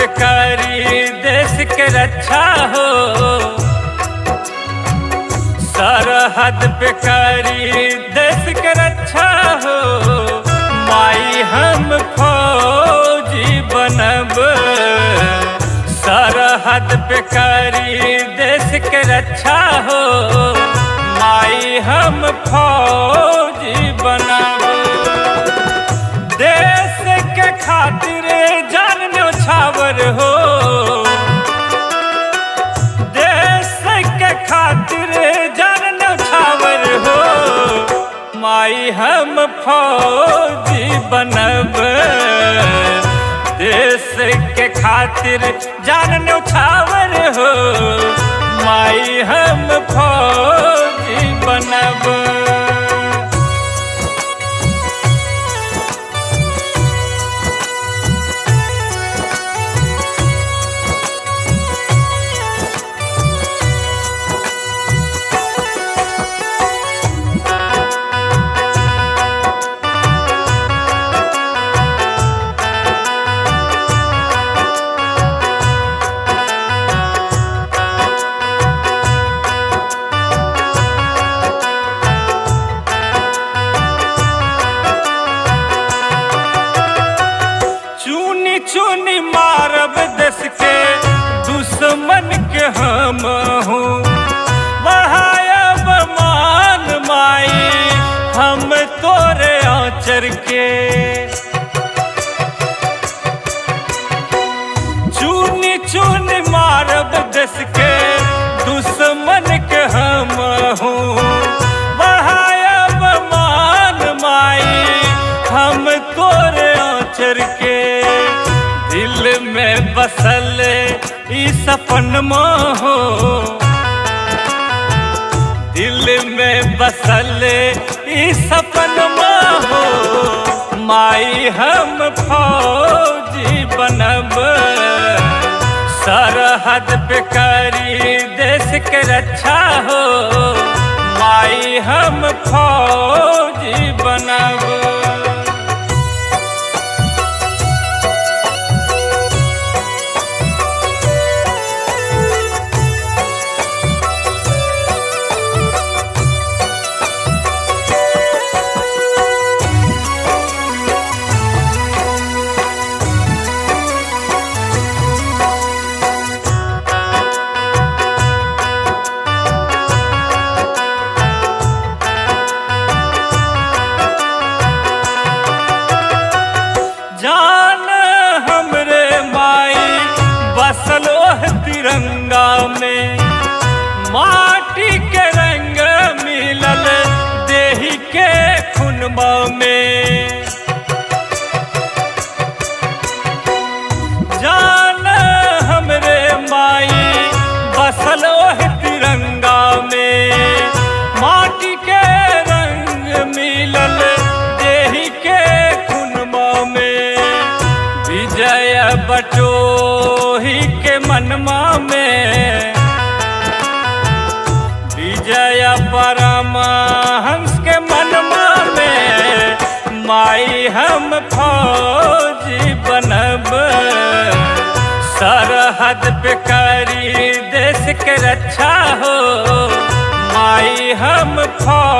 पे करी देश के रक्षा हो, सरहद पे करी देश के रक्षा हो। माई हम फौजी बनब, सरहद पे करी देश के रक्षा हो। माई हम फौजी बनब, देश के खातिर जान न्योछावर हो। देश के खातिर जान न्योछावर हो। माई हम फौजी बनब, देश के खातिर जान न्योछावर हो। माई हम फौजी बनब। चुनी मारब देश के दुश्मन के हम हूँ, बढ़ायब मान माई हम तोरे आँचर के। चुनी चुनी मारब देश के दुश्मन के हम हूँ, बढ़ायब मान माई हम तोरे आँचर के। दिल में बसल ई सपन हो, दिल में बसल ई सपन हो। माई हम फौजी बनब, सरहद पे करी देश के रक्षा हो। माई हम फौजी बनब। जान हमरे माई बसलो तिरंगा में, माटी के रंग मिलल देही के खुनबा में। जान हमरे माई बसलो तिरंगा में, माटी के रंग मिलल देही के खुनबा में। विजय बटोही के मनमा में, विजय परमहंस के मनमा में। माई हम फौजी बनब, सरहद पे करी देश के रक्षा हो। माई हम फौजी